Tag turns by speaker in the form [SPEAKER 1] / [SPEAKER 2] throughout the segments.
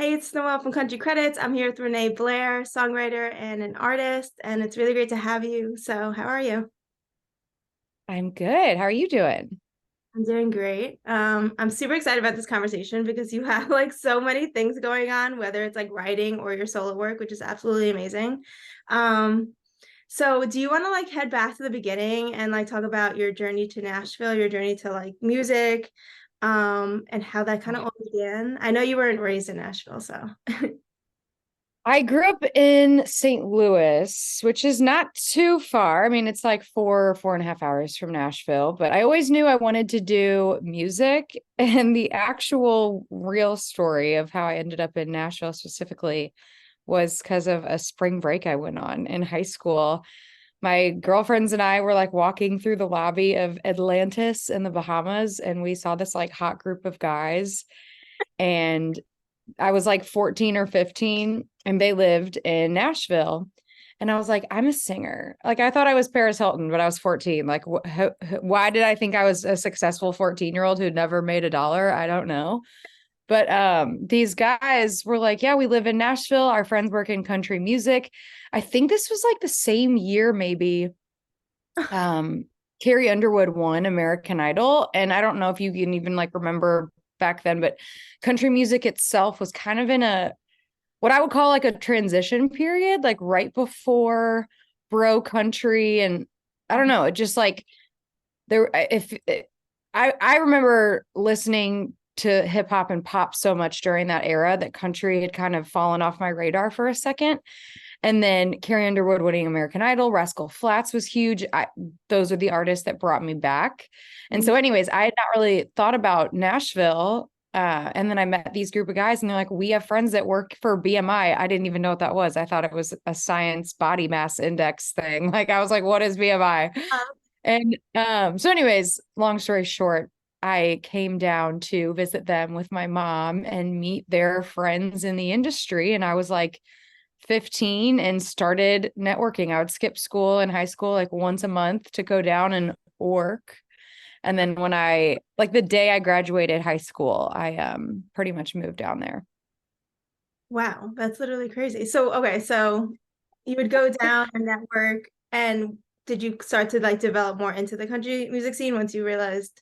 [SPEAKER 1] Hey, it's Noelle from Country Credits. I'm here with Renee Blair, songwriter and an artist, and it's really great to have you. So, how are you?
[SPEAKER 2] I'm good. How are you doing?
[SPEAKER 1] I'm doing great. I'm super excited about this conversation because you have like so many things going on, whether it's like writing or your solo work, which is absolutely amazing. Um, so do you want to like head back to the beginning and like talk about your journey to Nashville, your journey to like music, and how that kind of all began? I know you weren't raised in Nashville, so.
[SPEAKER 2] I grew up in St. Louis, which is not too far. I mean, it's like 4.5 hours from Nashville, but I always knew I wanted to do music. And the actual real story of how I ended up in Nashville specifically was because of a spring break I went on in high school. My girlfriends and I were like walking through the lobby of Atlantis in the Bahamas, and we saw this like hot group of guys. And I was like 14 or 15 and they lived in Nashville. And I was like, I'm a singer. Like I thought I was Paris Hilton, but I was 14. Like why did I think I was a successful 14-year-old who'd never made a dollar? I don't know. But these guys were like, yeah, we live in Nashville. Our friends work in country music. I think this was like the same year maybe um Carrie Underwood won American Idol. And I don't know if you can even like remember back then, but country music itself was kind of in a what I would call like a transition period, like right before bro country. And I don't know, it just like there if it, I remember listening to hip hop and pop so much during that era that country had kind of fallen off my radar for a second. And then Carrie Underwood winning American Idol, Rascal Flatts was huge. Those are the artists that brought me back. And so, anyways, I had not really thought about Nashville. And then I met these group of guys, and they're like, "We have friends that work for BMI." I didn't even know what that was. I thought it was a science body mass index thing. Like, I was like, "What is BMI?" And so, anyways, long story short, I came down to visit them with my mom and meet their friends in the industry. And I was like 15 and started networking. I would skip school in high school like once a month to go down and work. And then when I like the day I graduated high school, I pretty much moved down there.
[SPEAKER 1] Wow, that's literally crazy. So, okay, so you would go down and network, and did you start to like develop more into the country music scene once you realized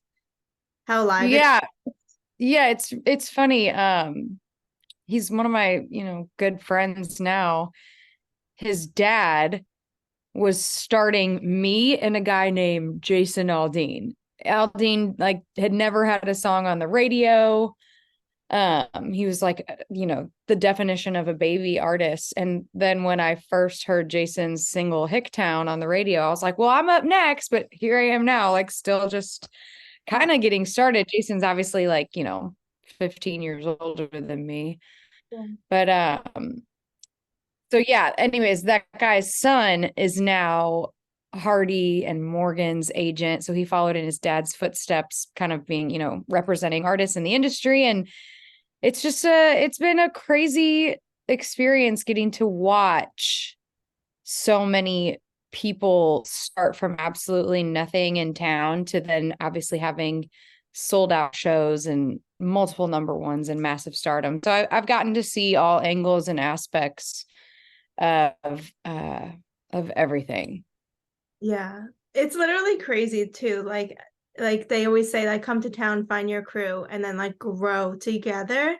[SPEAKER 1] how live it?
[SPEAKER 2] Yeah, yeah, it's funny. He's one of my, good friends now. His dad was starting me and a guy named Jason Aldean. Aldean like had never had a song on the radio. He was like, the definition of a baby artist. And then when I first heard Jason's single Hicktown on the radio, I was like, well, I'm up next, but here I am now, like still just kind of getting started. Jason's obviously like, 15 years older than me. But so yeah, anyways, that guy's son is now Hardy and Morgan's agent. So he followed in his dad's footsteps, kind of being, representing artists in the industry. And it's been a crazy experience getting to watch so many people start from absolutely nothing in town to then obviously having sold out shows and multiple number ones and massive stardom. So I've gotten to see all angles and aspects of uh of everything.
[SPEAKER 1] Yeah. It's literally crazy too. Like they always say like come to town, find your crew, and then like grow together.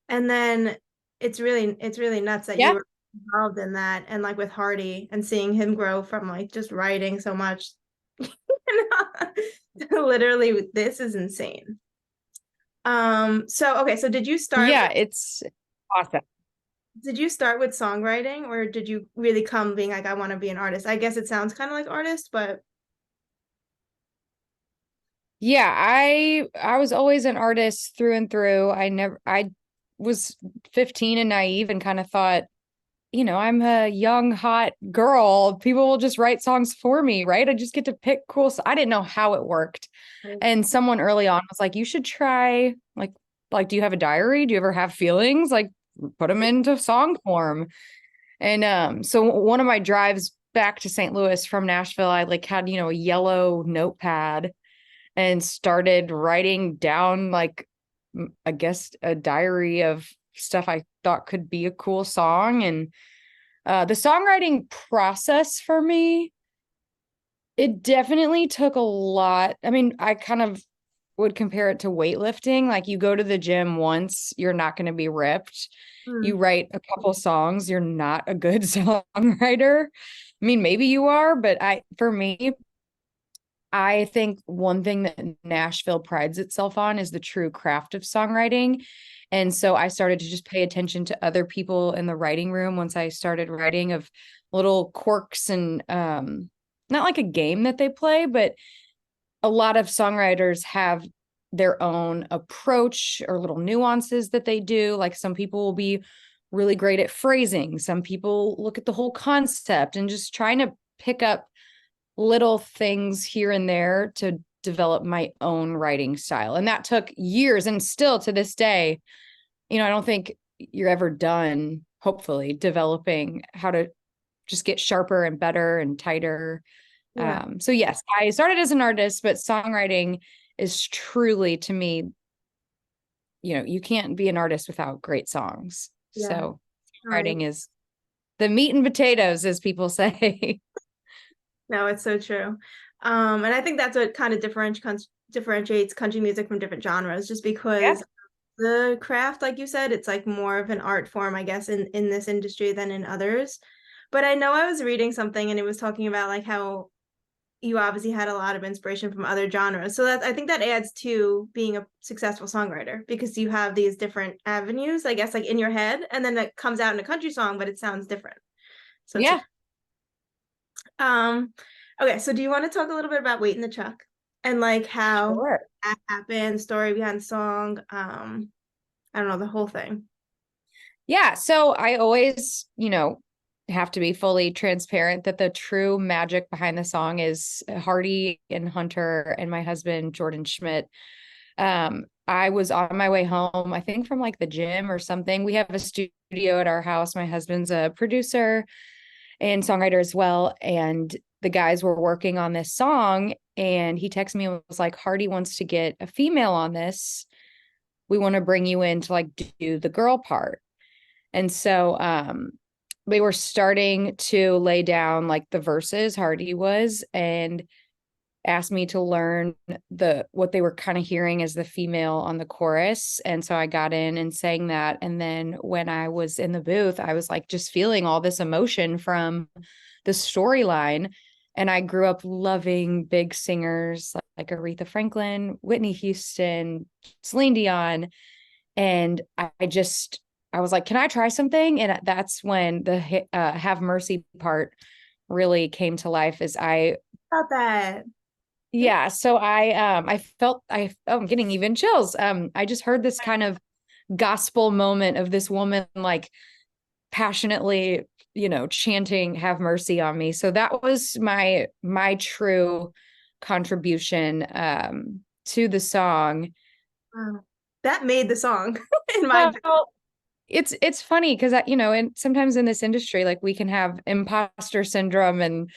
[SPEAKER 1] And then it's really nuts that you
[SPEAKER 2] Yeah.
[SPEAKER 1] were involved in that and like with Hardy and seeing him grow from like just writing so much. Literally, this is insane. So okay, so
[SPEAKER 2] Yeah, it's awesome.
[SPEAKER 1] did you start with songwriting or did you really come being like I want to be an artist? I guess it sounds kind of like artist, but
[SPEAKER 2] Yeah, I was always an artist through and through. I was 15 and naive and kind of thought, I'm a young, hot girl. People will just write songs for me, right? I just get to pick cool. I didn't know how it worked. And someone early on was like, you should try do you have a diary? Do you ever have feelings? Like put them into song form. And so one of my drives back to St. Louis from Nashville, I like had, a yellow notepad and started writing down like I guess a diary of stuff I thought could be a cool song. And the songwriting process for me, it definitely took a lot. I mean, I kind of would compare it to weightlifting. Like you go to the gym once, you're not going to be ripped. You
[SPEAKER 1] Mm.
[SPEAKER 2] write a couple songs, you're not a good songwriter. I mean, maybe you are, but for me, I think one thing that Nashville prides itself on is the true craft of songwriting. And so I started to just pay attention to other people in the writing room once I started writing, of little quirks and not like a game that they play, but a lot of songwriters have their own approach or little nuances that they do. Like some people will be really great at phrasing. Some people look at the whole concept and just trying to pick up little things here and there to develop my own writing style. And that took years, and still to this day, I don't think you're ever done, hopefully, developing how to just get sharper and better and tighter.
[SPEAKER 1] Yeah.
[SPEAKER 2] So yes, I started as an artist, but songwriting is truly, to me, you can't be an artist without great songs.
[SPEAKER 1] Yeah.
[SPEAKER 2] So
[SPEAKER 1] Right.
[SPEAKER 2] writing is the meat and potatoes, as people say.
[SPEAKER 1] No, it's so true. And I think that's what kind of differentiates country music from different genres, just
[SPEAKER 2] Yeah.
[SPEAKER 1] because the craft, like you said, it's like more of an art form, I guess, in this industry than in others. But I know I was reading something and it was talking about like how you obviously had a lot of inspiration from other genres. So that I think that adds to being a successful songwriter, because you have these different avenues, I guess, like in your head, and then it comes out in a country song, but it sounds different. So it's
[SPEAKER 2] Yeah.
[SPEAKER 1] um okay, so do you want to talk a little bit about Wait in the Truck and like how
[SPEAKER 2] Sure.
[SPEAKER 1] that happened, story behind the song? I don't know, the whole thing.
[SPEAKER 2] Yeah. So I always, have to be fully transparent that the true magic behind the song is Hardy and Hunter and my husband, Jordan Schmidt. I was on my way home, I think from like the gym or something. We have a studio at our house. My husband's a producer and songwriter as well. And the guys were working on this song. And he texted me and was like, Hardy wants to get a female on this. We want to bring you in to like do the girl part. And so we were starting to lay down like the verses, Hardy was, and asked me to learn what they were kind of hearing as the female on the chorus. And so I got in and sang that. And then when I was in the booth, I was like just feeling all this emotion from the storyline. And I grew up loving big singers like Aretha Franklin, Whitney Houston, Celine Dion. And I was like, can I try something? And that's when the Have Mercy part really came to life. As I
[SPEAKER 1] About that.
[SPEAKER 2] Yeah, so I'm getting even chills. I just heard this kind of gospel moment of this woman like passionately, chanting "Have mercy on me." So that was my true contribution to the song.
[SPEAKER 1] Wow. That made the song in my opinion.
[SPEAKER 2] Well, it's funny because and sometimes in this industry, like we can have imposter syndrome and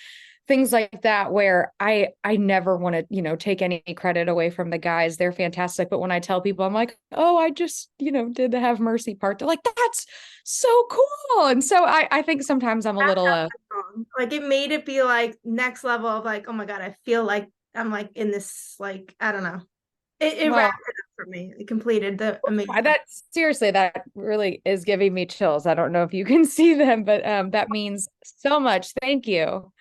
[SPEAKER 2] things like that, where I never want to, take any credit away from the guys. They're fantastic. But when I tell people, I'm like, oh, I just, did the Have Mercy part. They're like, that's so cool. And so I think sometimes I'm a
[SPEAKER 1] That
[SPEAKER 2] little
[SPEAKER 1] song. Like it made it be like next level of like, oh my God, I feel like I'm like in this, like, I don't know. It
[SPEAKER 2] well,
[SPEAKER 1] wrapped it up for me. It completed the amazing.
[SPEAKER 2] that seriously, that really is giving me chills. I don't know if you can see them, but that means so much. Thank you.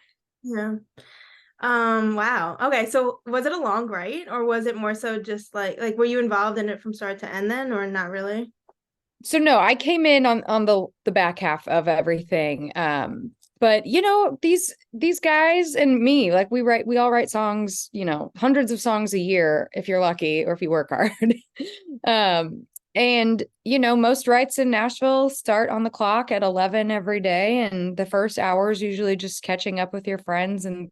[SPEAKER 1] Yeah. Wow. Okay. So was it a long write, or was it more so just like were you involved in it from start to end then, or not really?
[SPEAKER 2] So no, I came in on the back half of everything. But these guys and me, like we all write songs, hundreds of songs a year if you're lucky or if you work hard. um and most writes in Nashville start on the clock at 11 every day, and the first hour is usually just catching up with your friends and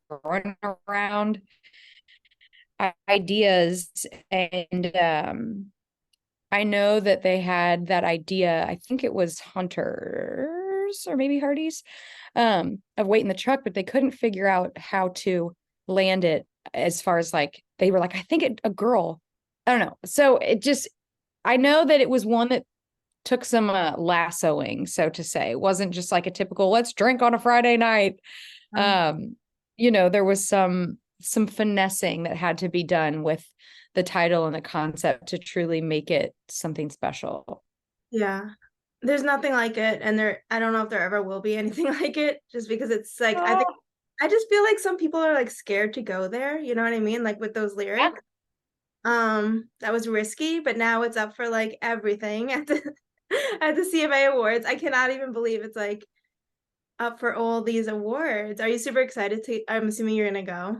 [SPEAKER 2] throwing around ideas. And I know that they had that idea. I think it was Hunter's or maybe Hardy's, of Wait in the Truck, but they couldn't figure out how to land it, as far as like, they were like, I think a girl. I don't know. So I know that it was one that took some lassoing, so to say. It wasn't just like a typical let's drink on a Friday night. Um, there was some finessing that had to be done with the title and the concept to truly make it something special.
[SPEAKER 1] Yeah. There's nothing like it, and I don't know if there ever will be anything like it, just because it's like I just feel like some people are like scared to go there, you know what I mean? Like with those lyrics. That was risky, but now it's up for like everything at the at the CMA Awards. I cannot even believe it's like up for all these awards. Are you super excited to I'm assuming you're gonna go.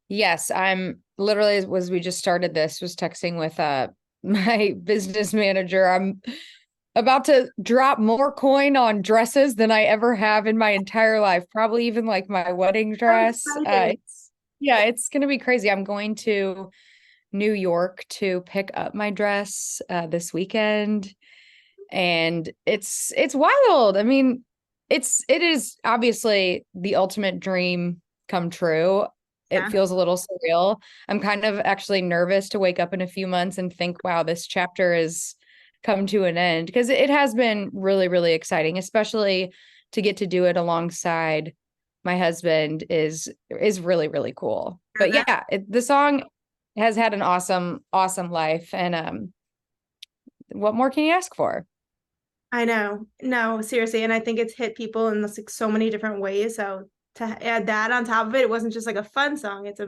[SPEAKER 2] Yes, I'm literally as we just started this, was texting with my business manager. I'm about to drop more coin on dresses than I ever have in my entire life. Probably even like my wedding
[SPEAKER 1] I'm
[SPEAKER 2] dress.
[SPEAKER 1] excited.
[SPEAKER 2] It's gonna be crazy. I'm going to New York to pick up my dress this weekend, and it's wild. I mean, it is obviously the ultimate dream come true. It
[SPEAKER 1] Yeah.
[SPEAKER 2] feels a little surreal. I'm kind of actually nervous to wake up in a few months and think, wow, this chapter is come to an end, because it has been really, really exciting, especially to get to do it alongside my husband is really, really cool. But
[SPEAKER 1] That
[SPEAKER 2] yeah, the song has had an awesome, awesome life. And what more can you ask for?
[SPEAKER 1] I know. No, seriously, and I think it's hit people in like so many different ways. So to add that on top of it, it wasn't just like a fun song. It's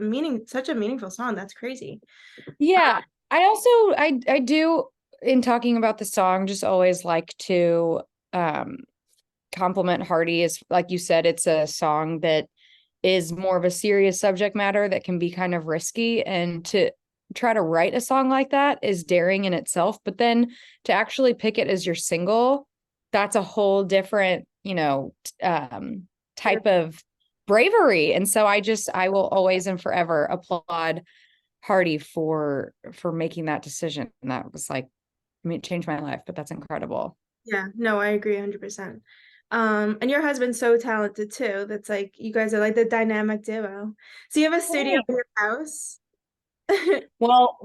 [SPEAKER 1] such a meaningful song. That's crazy.
[SPEAKER 2] Yeah, I also I do, in talking about the song, just always like to um compliment Hardy. Is like you said, it's a song that is more of a serious subject matter that can be kind of risky, and to try to write a song like that is daring in itself, but then to actually pick it as your single, that's a whole different, type of bravery. And so I will always and forever applaud Hardy for making that decision. And that was like, I mean, it changed my life, but that's incredible.
[SPEAKER 1] Yeah, no, I agree 100%. And your husband's so talented too. That's like you guys are like the dynamic duo. So you have a studio in your house?
[SPEAKER 2] Well,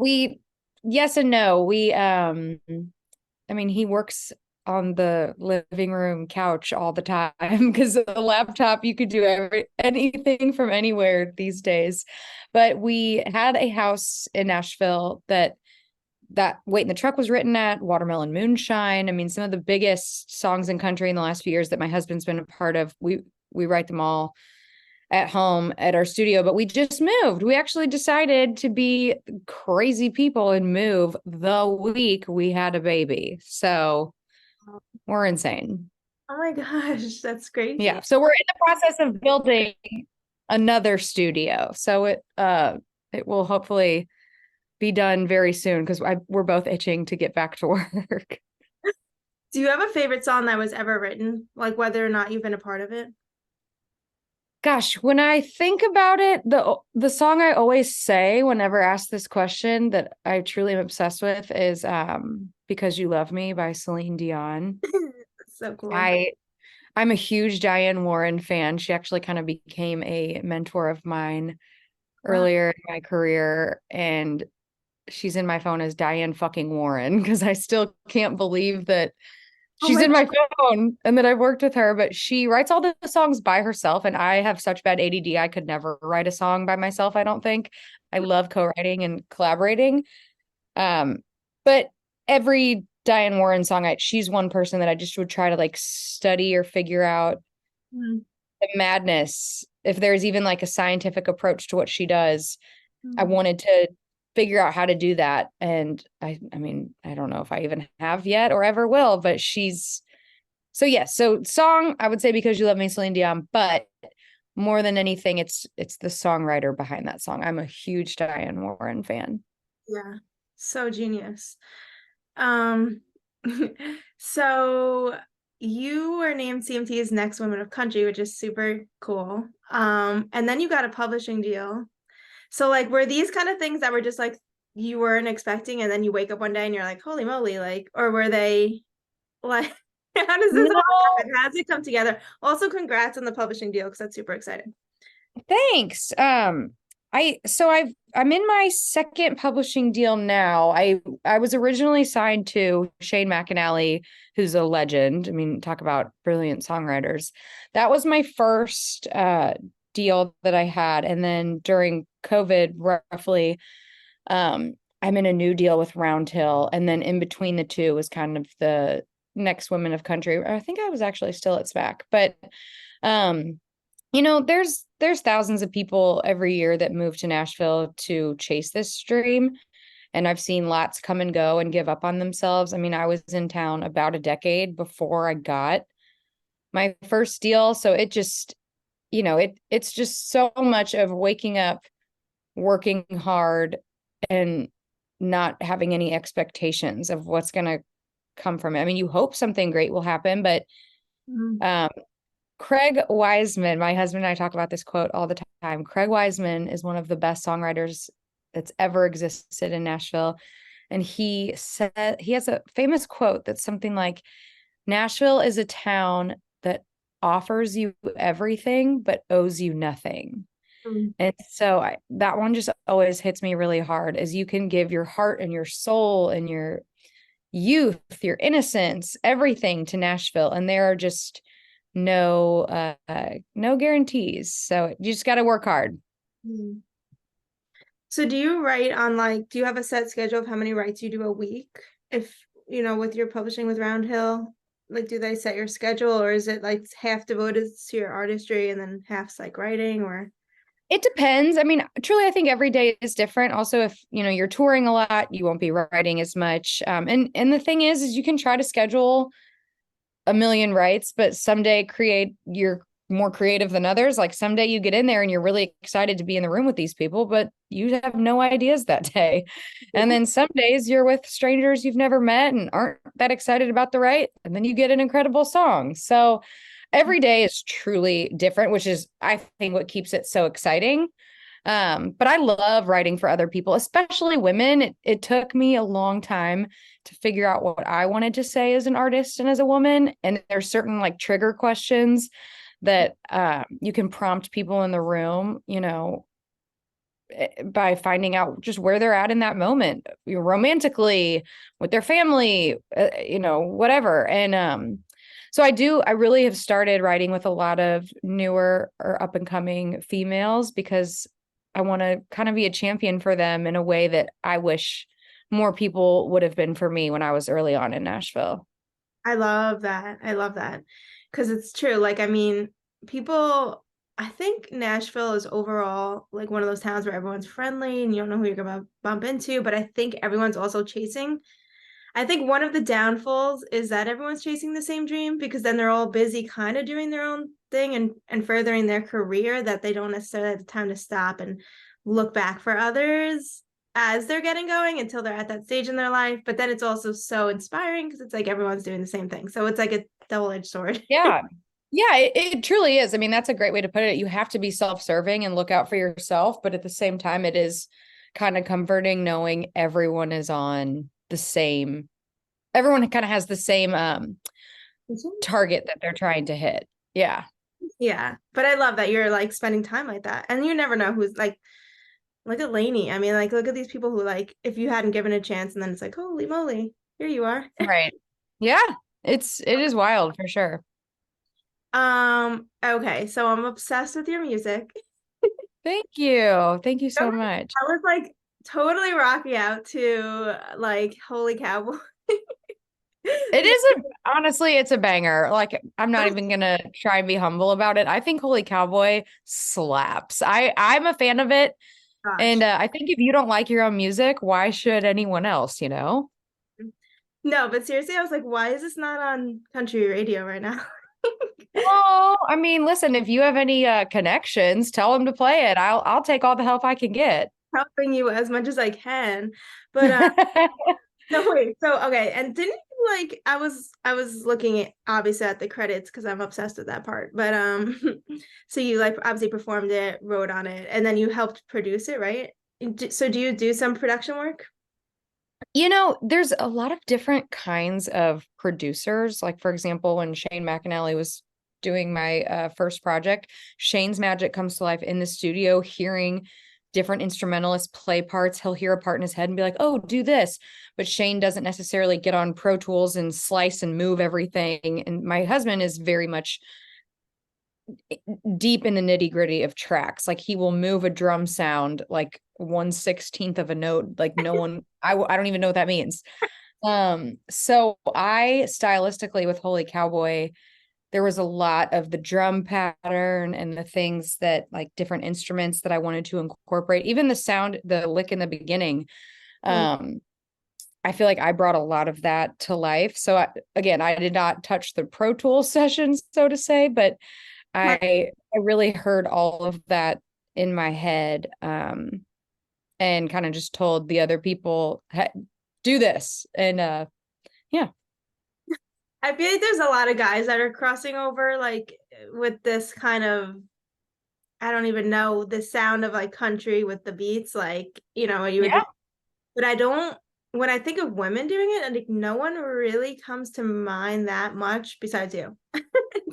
[SPEAKER 2] yes and no. I mean, he works on the living room couch all the time because of the laptop. You could do anything from anywhere these days. But we had a house in Nashville that Wait in the Truck was written at, Watermelon Moonshine. I mean, some of the biggest songs in country in the last few years that my husband's been a part of, we write them all at home at our studio. But we just moved. We actually decided to be crazy people and move the week we had a baby. So we're insane.
[SPEAKER 1] Oh my gosh, that's
[SPEAKER 2] Yeah.
[SPEAKER 1] crazy.
[SPEAKER 2] So we're in the process of building another studio. So it will hopefully be done very soon, because we're both itching to get back to work.
[SPEAKER 1] Do you have a favorite song that was ever written? Like whether or not you've been a part of it?
[SPEAKER 2] Gosh, when I think about it, the song I always say whenever asked this question that I truly am obsessed with is Because You Love Me by Celine Dion.
[SPEAKER 1] That's so cool.
[SPEAKER 2] I'm a huge Diane Warren fan. She actually kind of became a mentor of mine
[SPEAKER 1] Wow.
[SPEAKER 2] earlier in my career, and she's in my phone as Diane fucking Warren, because I still can't believe that
[SPEAKER 1] Oh
[SPEAKER 2] she's
[SPEAKER 1] my
[SPEAKER 2] in
[SPEAKER 1] God.
[SPEAKER 2] my phone and that I've worked with her. But she writes all the songs by herself, and I have such bad ADD. I could never write a song by myself, I don't think. I love co-writing and collaborating. But every Diane Warren song, she's one person that I just would try to like study or figure out
[SPEAKER 1] Mm,
[SPEAKER 2] the madness. If there's even like a scientific approach to what she does, I
[SPEAKER 1] mm.
[SPEAKER 2] wanted to figure out how to do that. And I mean, I don't know if I even have yet or ever will, but so yes. So song, I would say Because You Love Me, Celine Dion, but more than anything, it's the songwriter behind that song. I'm a huge Diane Warren fan.
[SPEAKER 1] Yeah, so genius. Um, so you were named CMT's Next Women of Country, which is super cool. And then you got a publishing deal. So like were these kind of things that were just like you weren't expecting and then you wake up one day and you're like, holy moly, like, or were they like how does this
[SPEAKER 2] No,
[SPEAKER 1] all happen? How does it come together? Also, congrats on the publishing deal because that's super exciting.
[SPEAKER 2] thanks. I'm in my second publishing deal now. I was originally signed to Shane McAnally, who's a legend. I mean, talk about brilliant songwriters. That was my first deal that I had. And then during COVID, roughly, I'm in a new deal with Round Hill. And then in between the two was kind of the Next Women of Country. I think I was actually still at SPAC, but there's thousands of people every year that move to Nashville to chase this dream. And I've seen lots come and go and give up on themselves. I mean, I was in town about a decade before I got my first deal. So it just, it's just so much of waking up, working hard, and not having any expectations of what's going to come from it. I mean, you hope something great will happen, but Craig Wiseman, my husband and I talk about this quote all the time. Craig Wiseman is one of the best songwriters that's ever existed in Nashville. And he said, he has a famous quote that's something like, Nashville is a town that offers you everything, but owes you nothing. And so that one just always hits me really hard, as you can give your heart and your soul and your youth, your innocence, everything to Nashville. And there are just no guarantees. So you just got to work hard.
[SPEAKER 1] So do you write on do you have a set schedule of how many writes you do a week? If, with your publishing with Round Hill, do they set your schedule, or is it half devoted to your artistry and then half's writing, or?
[SPEAKER 2] It depends. I mean, truly, I think every day is different. Also, if you're touring a lot, you won't be writing as much. And the thing is you can try to schedule a million writes, but someday you're more creative than others. Like someday you get in there and you're really excited to be in the room with these people, but you have no ideas that day. And then some days you're with strangers you've never met and aren't that excited about the write, and then you get an incredible song. So every day is truly different, which is, I think, what keeps it so exciting. But I love writing for other people, especially women. It took me a long time to figure out what I wanted to say as an artist and as a woman. And there's certain trigger questions that you can prompt people in the room, by finding out just where they're at in that moment, romantically, with their family, whatever. And so I really have started writing with a lot of newer or up and coming females, because I want to kind of be a champion for them in a way that I wish more people would have been for me when I was early on in Nashville.
[SPEAKER 1] I love that. Because it's true. I mean, I think Nashville is overall one of those towns where everyone's friendly and you don't know who you're going to bump into, but I think everyone's also chasing. I think one of the downfalls is that everyone's chasing the same dream, because then they're all busy kind of doing their own thing and furthering their career, that they don't necessarily have the time to stop and look back for others as they're getting going until they're at that stage in their life. But then it's also so inspiring because it's everyone's doing the same thing. So it's a double-edged sword.
[SPEAKER 2] Yeah. Yeah, it truly is. I mean, that's a great way to put it. You have to be self-serving and look out for yourself, but at the same time, it is kind of comforting knowing everyone is on the same, everyone kind of has the same target that they're trying to hit. Yeah.
[SPEAKER 1] Yeah. But I love that you're spending time like that. And you never know who's look at Lainey. I mean, look at these people who if you hadn't given a chance, and then it's holy moly, here you are.
[SPEAKER 2] Right. Yeah. It is wild for sure.
[SPEAKER 1] Okay, so I'm obsessed with your music.
[SPEAKER 2] Thank you. Thank you so much.
[SPEAKER 1] I was totally rocking out to Holy Cowboy.
[SPEAKER 2] It is honestly, it's a banger. I'm not even gonna try and be humble about it. I think Holy Cowboy slaps. I'm a fan of it.
[SPEAKER 1] Gosh.
[SPEAKER 2] And I think if you don't like your own music, why should anyone else,
[SPEAKER 1] No, but seriously, I was why is this not on country radio right now?
[SPEAKER 2] Well, I mean, listen, if you have any connections, tell them to play it. I'll take all the help I can get.
[SPEAKER 1] Helping you as much as I can. But no, wait. So okay, and didn't you I was looking obviously at the credits because I'm obsessed with that part. But so you obviously performed it, wrote on it, and then you helped produce it, right? So do you do some production work?
[SPEAKER 2] There's a lot of different kinds of producers. For example, when Shane McAnally was doing my first project, Shane's magic comes to life in the studio, hearing different instrumentalists play parts. He'll hear a part in his head and be like, oh, do this. But Shane doesn't necessarily get on Pro Tools and slice and move everything. And my husband is very much deep in the nitty gritty of tracks. Like he will move a drum sound like 1/16 of a note. Like no one, I don't even know what that means. So I stylistically with Holy Cowboy, there was a lot of the drum pattern and the things that like different instruments that I wanted to incorporate, even the sound, the lick in the beginning. I feel like I brought a lot of that to life. So again, I did not touch the Pro Tools sessions, so to say, but I really heard all of that in my head, and kind of just told the other people, hey, do this. And yeah.
[SPEAKER 1] I feel like there's a lot of guys that are crossing over like with this kind of, I don't even know, the sound of like country with the beats, like, you know, you would
[SPEAKER 2] Yeah.
[SPEAKER 1] but I don't, when I think of women doing it, I think no one really comes to mind that much besides you.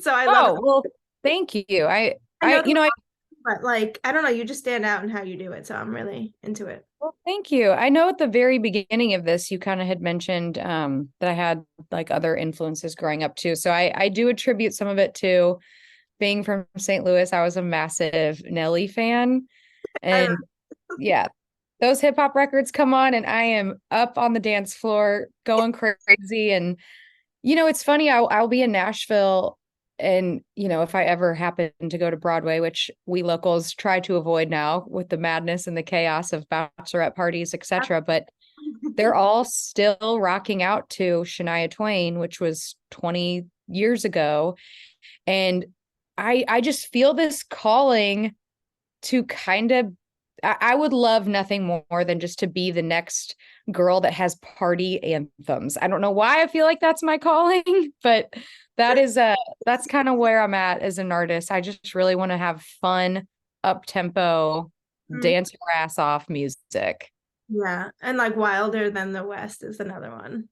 [SPEAKER 1] So I love it.
[SPEAKER 2] Oh, well, thank you.
[SPEAKER 1] I know, but like, I don't know, you just stand out in how you do it. So I'm really into it.
[SPEAKER 2] Well, thank you. I know at the very beginning of this, you kind of had mentioned that I had like other influences growing up too. So I do attribute some of it to being from St. Louis. I was a massive Nelly fan.
[SPEAKER 1] I love
[SPEAKER 2] And yeah, those hip hop records come on and I am up on the dance floor going crazy. And, it's funny, I'll be in Nashville and, if I ever happen to go to Broadway, which we locals try to avoid now with the madness and the chaos of bachelorette parties, etc., but they're all still rocking out to Shania Twain, which was 20 years ago. And I just feel this calling to kind of, I would love nothing more than just to be the next girl that has party anthems. I don't know why I feel like that's my calling, but that's kind of where I'm at as an artist. I just really want to have fun, up tempo,
[SPEAKER 1] Mm,
[SPEAKER 2] dance your ass off music.
[SPEAKER 1] yeah. And like Wilder Than the West is another one.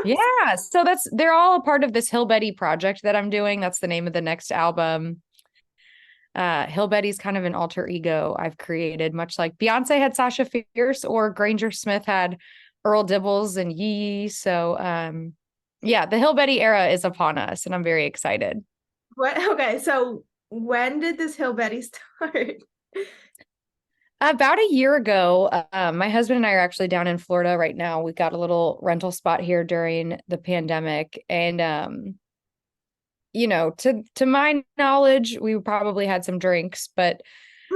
[SPEAKER 2] Yeah. So they're all a part of this Hillbetty project that I'm doing. That's the name of the next album. Hillbetty's kind of an alter ego I've created, much like Beyonce had Sasha Fierce or Granger Smith had Earl Dibbles and Yee. So yeah, the Hillbetty era is upon us and I'm very excited.
[SPEAKER 1] What? Okay, so when did this Hillbetty start?
[SPEAKER 2] About a year ago, my husband and I are actually down in Florida right now. We got a little rental spot here during the pandemic. And to my knowledge, we probably had some drinks, but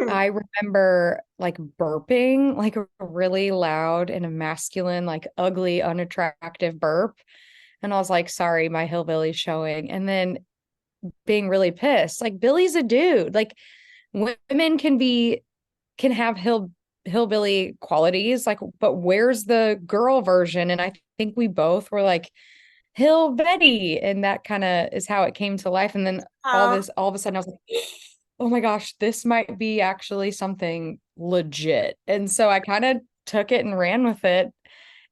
[SPEAKER 2] I remember like burping, like a really loud and a masculine, like ugly, unattractive burp. And I was like, sorry, my hillbilly's showing. And then being really pissed. Like Billy's a dude. Like women can have hillbilly qualities, like, but where's the girl version? And I think we both were like, Hillbetty, and that kind of is how it came to life. And then all
[SPEAKER 1] Oh,
[SPEAKER 2] of a sudden I was like, oh my gosh, this might be actually something legit. And so I kind of took it and ran with it.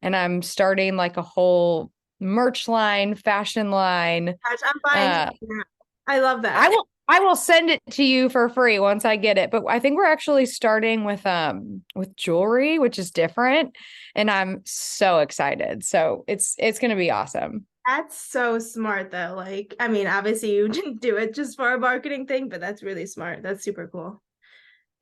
[SPEAKER 2] And I'm starting like a whole merch line, fashion line.
[SPEAKER 1] gosh, I'm buying
[SPEAKER 2] Uh,
[SPEAKER 1] something now. I love
[SPEAKER 2] I
[SPEAKER 1] that.
[SPEAKER 2] will send it to you for free once I get it. But I think we're actually starting with jewelry, which is different. And I'm so excited. So it's gonna be awesome.
[SPEAKER 1] That's so smart though. Like, I mean, obviously you didn't do it just for a marketing thing, but that's really smart. That's super cool.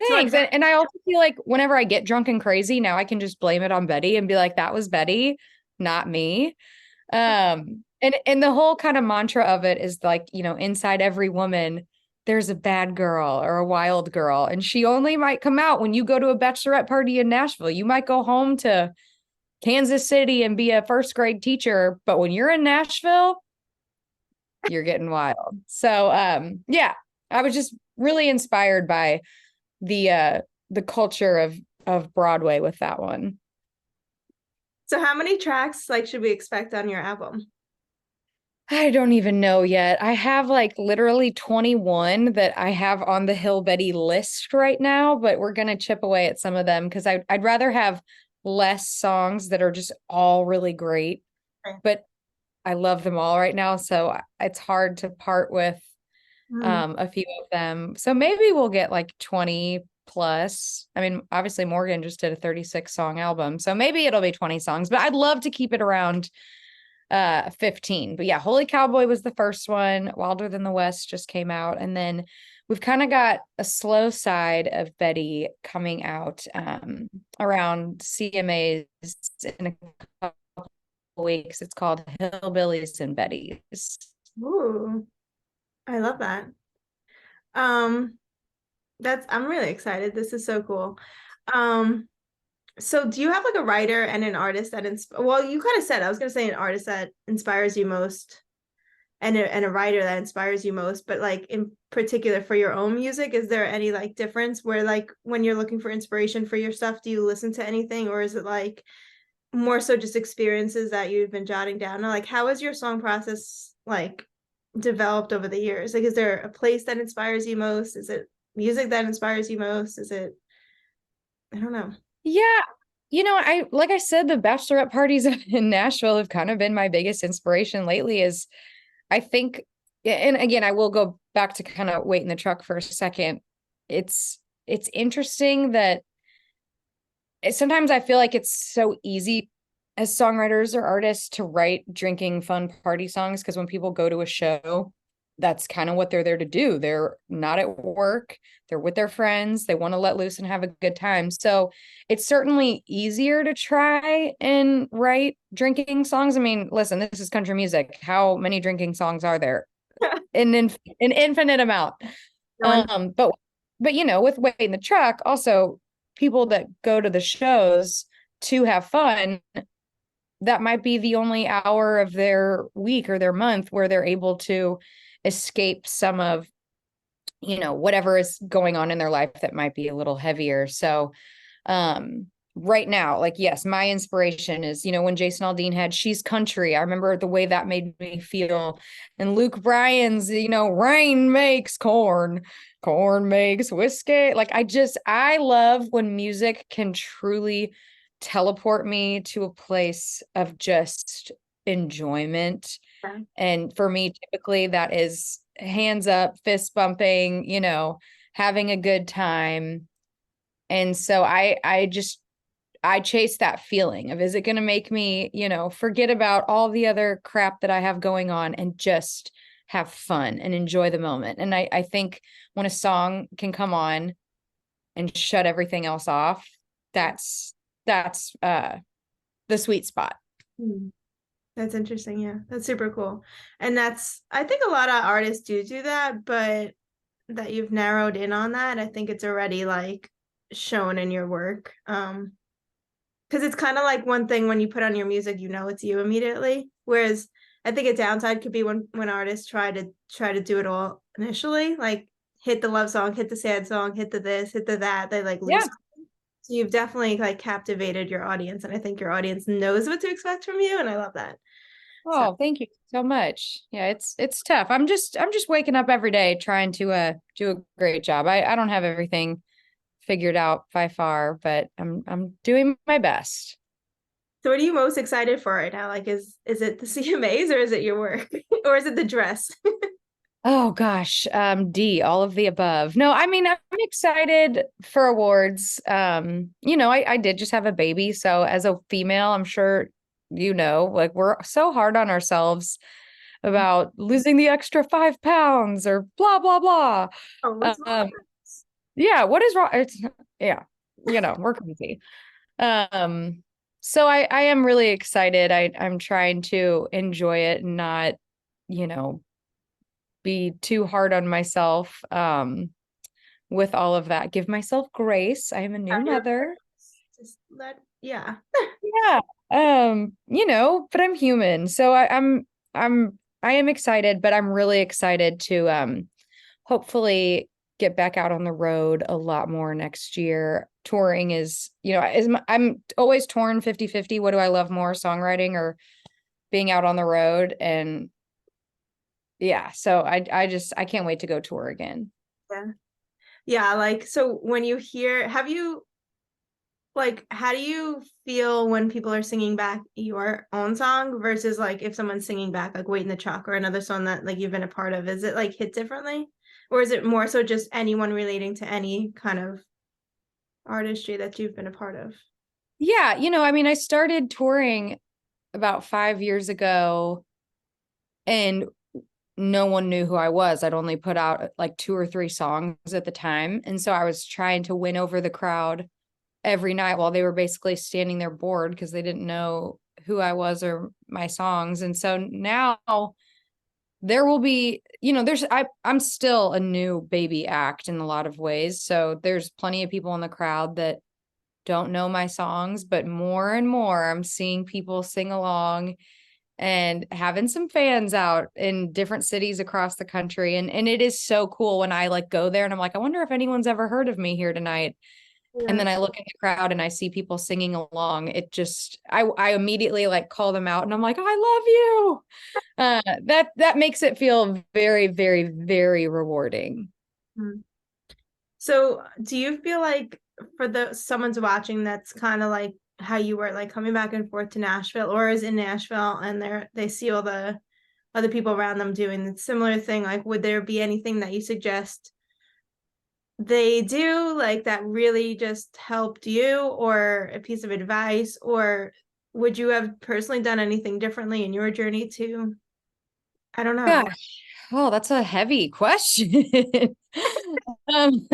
[SPEAKER 1] So like
[SPEAKER 2] Thanks. And I also feel like whenever I get drunk and crazy, now I can just blame it on Betty and be like, that was Betty, not me. And the whole kind of mantra of it is like, inside every woman, there's a bad girl or a wild girl. And she only might come out when you go to a bachelorette party in Nashville. You might go home to Kansas City and be a first grade teacher, but when you're in Nashville, you're getting wild. So yeah, I was just really inspired by the culture of Broadway with that one.
[SPEAKER 1] so how many tracks like should we expect on your album?
[SPEAKER 2] I don't even know yet. I have like literally 21 that I have on the Hillbetty list right now, but we're gonna chip away at some of them because I'd rather have less songs that are just all really great,
[SPEAKER 1] Okay.
[SPEAKER 2] but I love them all right now. So it's hard to part with
[SPEAKER 1] Mm,
[SPEAKER 2] a few of them. So maybe we'll get like 20 plus. I mean, obviously Morgan just did a 36 song album, so maybe it'll be 20 songs, but I'd love to keep it around 15. But yeah, Holy Cowboy was the first one. Wilder Than the West just came out, and then we've kind of got a slow side of Betty coming out around CMAs in a couple weeks. It's called Hillbillies and Betties.
[SPEAKER 1] Ooh, I love that. Um, I'm really excited. This is so cool. Um, so do you have like a writer and an artist that well, you kind of said, I was gonna say an artist that inspires you most and a writer that inspires you most, but like in particular for your own music, is there any like difference where like when you're looking for inspiration for your stuff, do you listen to anything, or is it like more so just experiences that you've been jotting down? Or like how has your song process like developed over the years? Like is there a place that inspires you most? Is it music that inspires you most? Is it, I don't know.
[SPEAKER 2] Yeah. I like I said, the bachelorette parties in Nashville have kind of been my biggest inspiration lately. Is I think, and again, I will go back to kind of wait in the truck for a second. It's interesting that sometimes I feel like it's so easy as songwriters or artists to write drinking fun party songs, because when people go to a show, that's kind of what they're there to do. They're not at work, they're with their friends, they want to let loose and have a good time. So it's certainly easier to try and write drinking songs. I mean, listen, this is country music. How many drinking songs are there? An infinite amount.
[SPEAKER 1] One.
[SPEAKER 2] But with Wait in the Truck, also people that go to the shows to have fun, that might be the only hour of their week or their month where they're able to escape some of whatever is going on in their life that might be a little heavier. So right now, like, yes, my inspiration is when Jason Aldean had She's Country. I remember the way that made me feel. And Luke Bryan's rain makes corn makes whiskey. Like, I love when music can truly teleport me to a place of just enjoyment. And for me, typically that is hands up, fist bumping, having a good time. And so I chase that feeling of, is it going to make me, forget about all the other crap that I have going on and just have fun and enjoy the moment. And I think when a song can come on and shut everything else off, that's the sweet spot.
[SPEAKER 1] That's interesting. Yeah, that's super cool. And I think a lot of artists do that, but that you've narrowed in on that, I think it's already like shown in your work. Because it's kind of like one thing when you put on your music, it's you immediately. Whereas I think a downside could be when artists try to do it all initially, like hit the love song, hit the sad song, hit the this, hit the that, they like lose.
[SPEAKER 2] Yeah.
[SPEAKER 1] So you've definitely like captivated your audience, and I think your audience knows what to expect from you, and I love that.
[SPEAKER 2] Oh, thank you so much. Yeah, it's tough. I'm just waking up every day trying to do a great job. I don't have everything figured out by far, but I'm doing my best.
[SPEAKER 1] So what are you most excited for right now? Like is it the CMAs, or is it your work? Or is it the dress?
[SPEAKER 2] Oh gosh, all of the above. No, I mean, I'm excited for awards. I did just have a baby, so as a female, I'm sure like, we're so hard on ourselves about losing the extra 5 pounds or blah blah blah.
[SPEAKER 1] Oh, what's wrong?
[SPEAKER 2] Yeah, what is wrong? Yeah, we're crazy. So I am really excited. I'm trying to enjoy it and not, be too hard on myself with all of that. Give myself grace. I am a new mother.
[SPEAKER 1] Just yeah.
[SPEAKER 2] Yeah. But I'm human. So I am excited, but I'm really excited to hopefully get back out on the road a lot more next year. Touring I'm always torn 50-50. What do I love more, songwriting or being out on the road? And yeah, so I can't wait to go tour again.
[SPEAKER 1] Yeah, like, so when you hear, how do you feel when people are singing back your own song versus like if someone's singing back like Wait in the Truck or another song that like you've been a part of? Is it like hit differently? Or is it more so just anyone relating to any kind of artistry that you've been a part of?
[SPEAKER 2] Yeah, I mean, I started touring about 5 years ago, and no one knew who I was. I'd only put out like 2 or 3 songs at the time. And so I was trying to win over the crowd every night while they were basically standing there bored because they didn't know who I was or my songs. And so now there will be, I'm still a new baby act in a lot of ways. So there's plenty of people in the crowd that don't know my songs, but more and more I'm seeing people sing along and having some fans out in different cities across the country. And it is so cool when I like go there and I'm like, I wonder if anyone's ever heard of me here tonight. And
[SPEAKER 1] Yeah.
[SPEAKER 2] then I look at the crowd and I see people singing along. It just, I immediately like call them out and I'm like, oh, I love you. That makes it feel very, very, very rewarding.
[SPEAKER 1] Mhm. So do you feel like for the someone's watching that's kind of like how you were like coming back and forth to Nashville or is in Nashville and they see all the other people around them doing the similar thing, like would there be anything that you suggest they do like that really just helped you or a piece of advice, or would you have personally done anything differently in your journey too? I don't know.
[SPEAKER 2] Gosh, oh, that's a heavy question. um,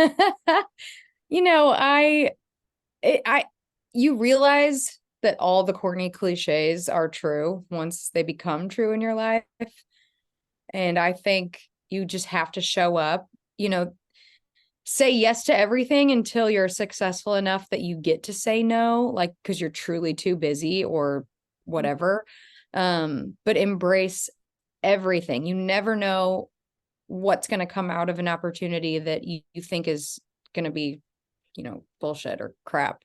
[SPEAKER 2] you know, I, you realize that all the corny cliches are true once they become true in your life. And I think you just have to show up, say yes to everything until you're successful enough that you get to say no, like, because you're truly too busy or whatever. But embrace everything. You never know what's going to come out of an opportunity that you think is going to be, bullshit or crap.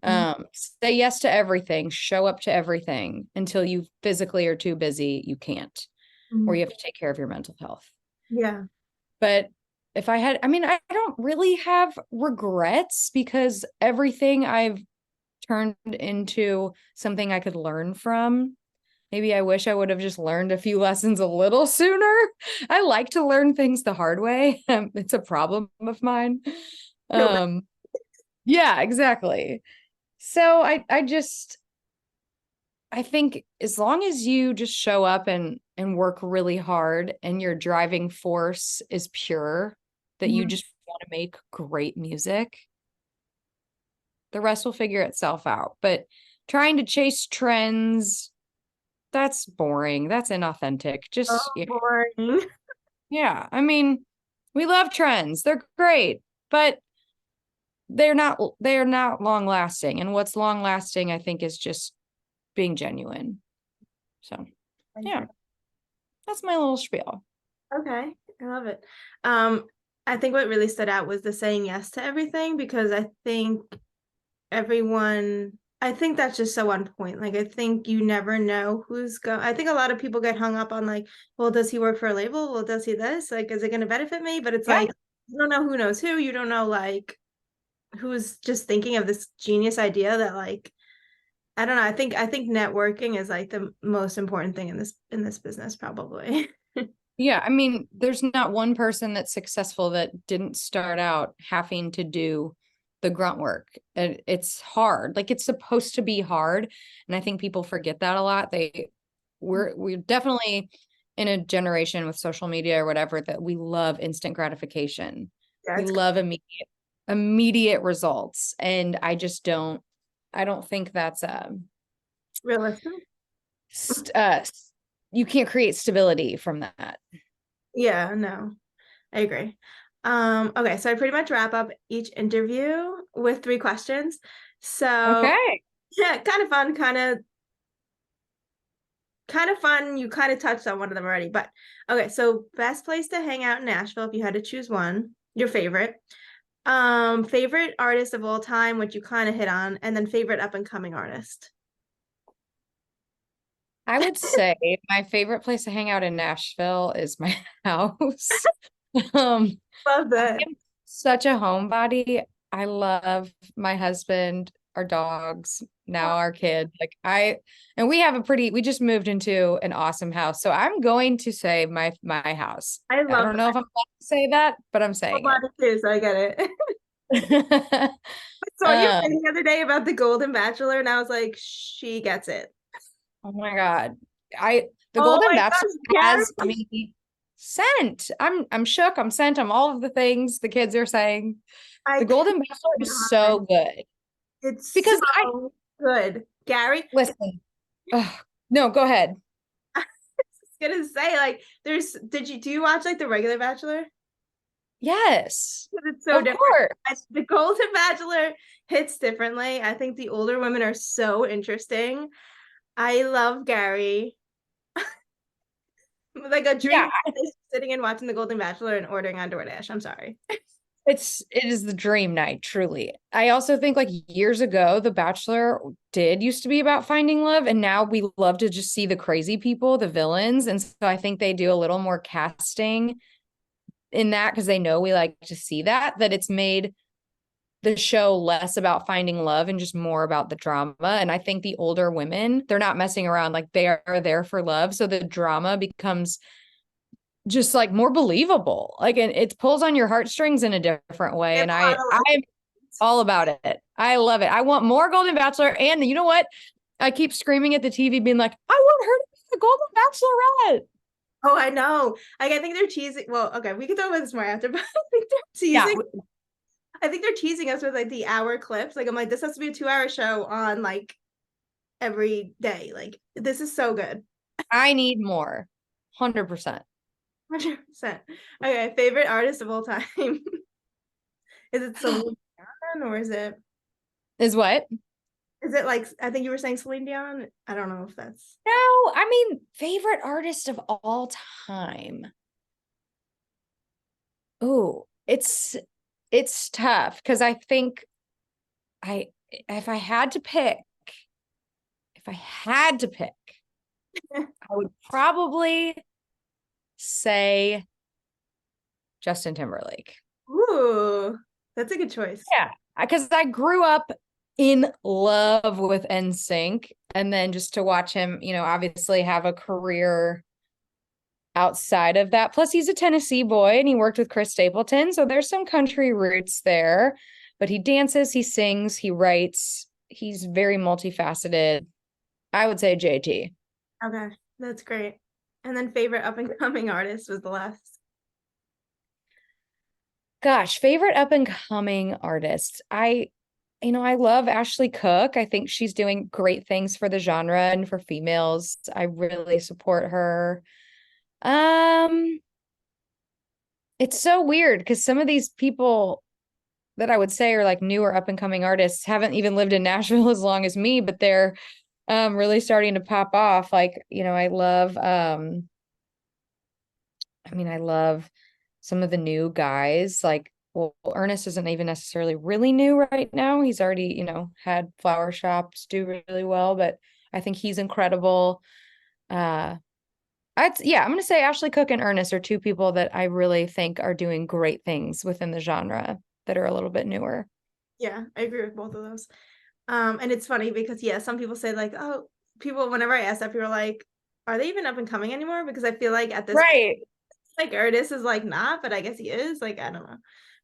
[SPEAKER 1] Mhm.
[SPEAKER 2] Say yes to everything, show up to everything until you physically are too busy, you can't, or
[SPEAKER 1] Mhm.
[SPEAKER 2] you have to take care of your mental health.
[SPEAKER 1] Yeah.
[SPEAKER 2] But if I had, I mean, I don't really have regrets because everything I've turned into something I could learn from. Maybe I wish I would have just learned a few lessons a little sooner. I like to learn things the hard way. It's a problem of mine.
[SPEAKER 1] Hillbetty.
[SPEAKER 2] Um, yeah, exactly. So I think as long as you just show up and work really hard and your driving force is pure, that you
[SPEAKER 1] Mhm.
[SPEAKER 2] just want to make great music, the rest will figure itself out. But trying to chase trends, that's boring. That's inauthentic.
[SPEAKER 1] Oh,
[SPEAKER 2] Just, yeah.
[SPEAKER 1] boring.
[SPEAKER 2] Yeah. I mean, we love trends. They're great, but they're not long lasting. And what's long lasting, I think, is just being genuine. So,
[SPEAKER 1] I
[SPEAKER 2] yeah,
[SPEAKER 1] agree.
[SPEAKER 2] that's my little spiel.
[SPEAKER 1] Okay, I love it. Um, I think what really stood out was the saying yes to everything because I think that's just so on point. Like I think you never know I think a lot of people get hung up on like, well, does he work for a label? Well, does he this? Like, is it going to benefit me? But it's
[SPEAKER 2] Yeah.
[SPEAKER 1] like you don't know who knows who. You don't know like who's just thinking of this genius idea that like I don't know. I think networking is like the most important thing in this business probably.
[SPEAKER 2] Yeah. I mean, there's not one person that's successful that didn't start out having to do the grunt work. And it's hard. Like it's supposed to be hard. And I think people forget that a lot. We're definitely in a generation with social media or whatever that we love instant gratification.
[SPEAKER 1] Yeah,
[SPEAKER 2] We
[SPEAKER 1] it's
[SPEAKER 2] love immediate results. And I don't think that's
[SPEAKER 1] realistic.
[SPEAKER 2] st- uh you can't create stability from that.
[SPEAKER 1] Yeah, no. I agree. Okay, so I pretty much wrap up each interview with 3 questions. So
[SPEAKER 2] Okay.
[SPEAKER 1] yeah, kind of fun. You kind of touched on one of them already, but okay, so best place to hang out in Nashville if you had to choose one, your favorite. Favorite artist of all time, which you kind of hit on, and then favorite up and coming artist.
[SPEAKER 2] I would say my favorite place to hang out in Nashville is my house. Um,
[SPEAKER 1] Love
[SPEAKER 2] I
[SPEAKER 1] that.
[SPEAKER 2] am such a homebody. I love my husband, our dogs, now our kid. And we just moved into an awesome house. So I'm going to say my house.
[SPEAKER 1] I
[SPEAKER 2] I
[SPEAKER 1] love
[SPEAKER 2] don't know if I'm allowed to say that, but I'm saying it.
[SPEAKER 1] that too, so I get it. I saw your thing the other day about the Golden Bachelor, and I was like, she gets it.
[SPEAKER 2] Oh my God. The
[SPEAKER 1] Oh
[SPEAKER 2] Golden
[SPEAKER 1] my
[SPEAKER 2] Bachelor
[SPEAKER 1] gosh,
[SPEAKER 2] has me sent. I'm shook. I'm sent. I'm all of the things the kids are saying.
[SPEAKER 1] I
[SPEAKER 2] The Golden Bachelor is so
[SPEAKER 1] cannot.
[SPEAKER 2] good
[SPEAKER 1] It's
[SPEAKER 2] because I
[SPEAKER 1] so good. Gary,
[SPEAKER 2] listen. Ugh, no, go ahead.
[SPEAKER 1] I was gonna say, like, do you watch like the regular Bachelor?
[SPEAKER 2] Yes,
[SPEAKER 1] It's so
[SPEAKER 2] of
[SPEAKER 1] different.
[SPEAKER 2] course.
[SPEAKER 1] The Golden Bachelor hits differently. I think the older women are so interesting. I love Gary. Like a
[SPEAKER 2] Yeah,
[SPEAKER 1] dream is sitting and watching the Golden Bachelor and ordering on DoorDash. I'm sorry.
[SPEAKER 2] it is the dream night, truly. I also think like years ago, The Bachelor did used to be about finding love, and now we love to just see the crazy people, the villains. And so I think they do a little more casting in that because they know we like to see that it's made the show less about finding love and just more about the drama. And I think the older women, they're not messing around, like they are there for love. So the drama becomes just like more believable. Like, and it pulls on your heartstrings in a different way.
[SPEAKER 1] They have
[SPEAKER 2] And
[SPEAKER 1] a lot
[SPEAKER 2] I'm all about it. I love it. I want more Golden Bachelor. And you know what? I keep screaming at the TV, being like, I want her to be the Golden Bachelorette.
[SPEAKER 1] Oh, I know. Like, I think they're teasing. Well, okay, we can talk about this more after, but I think they're
[SPEAKER 2] Yeah.
[SPEAKER 1] teasing. I think they're teasing us with like the hour clips. Like, I'm like, this has to be a 2 hour show on like every day. Like, this is so good.
[SPEAKER 2] I need more. 100%.
[SPEAKER 1] 100%. Okay, favorite artist of all time. Is it Celine Dion or
[SPEAKER 2] Is what?
[SPEAKER 1] is it like I think you were saying Celine Dion? I don't know if that's
[SPEAKER 2] No, I mean, favorite artist of all time. Oh, it's tough because I think I if I had to pick, if I had to pick, I would probably say Justin Timberlake.
[SPEAKER 1] ooh, that's a good choice.
[SPEAKER 2] Yeah, because I grew up in love with NSYNC, and then just to watch him, obviously have a career outside of that. Plus, he's a Tennessee boy and he worked with Chris Stapleton. So there's some country roots there, but he dances, he sings, he writes. He's very multifaceted. I would say JT.
[SPEAKER 1] Okay, that's great. And then favorite up and coming artist was the last.
[SPEAKER 2] Gosh, favorite up and coming artist. I love Ashley Cook. I think she's doing great things for the genre and for females. I really support her. Um, it's so weird because some of these people that I would say are like newer up and coming artists haven't even lived in Nashville as long as me, but they're really starting to pop off. Like, I love some of the new guys. Like, well, Ernest isn't even necessarily really new right now. He's already, had flower shops do really well, but I think he's incredible. I'm gonna say Ashley Cook and Ernest are two people that I really think are doing great things within the genre that are a little bit newer.
[SPEAKER 1] Yeah, I agree with both of those. And it's funny because yeah, some people say like, oh, people whenever I ask that, people are like, are they even up and coming anymore? Because I feel like at this point,
[SPEAKER 2] Right.
[SPEAKER 1] like Ernest is like not, but I guess he is. Like, I don't know.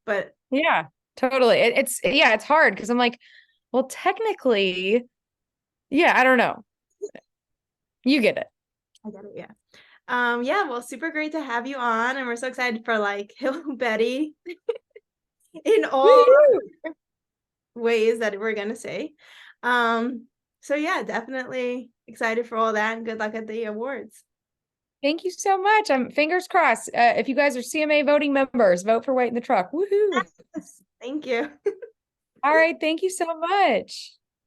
[SPEAKER 1] But
[SPEAKER 2] Yeah, totally. It's hard because I'm like, well, technically, yeah, I don't know. You get it.
[SPEAKER 1] I get it, yeah. Yeah, well, super great to have you on, and we're so excited for like Hillbetty in all ways that we're gonna say. So yeah, definitely excited for all that, and good luck at the awards.
[SPEAKER 2] Thank you so much. I'm fingers crossed. If you guys are CMA voting members, vote for White in the Truck. Woohoo.
[SPEAKER 1] Yes, thank you.
[SPEAKER 2] All right. Thank you so much.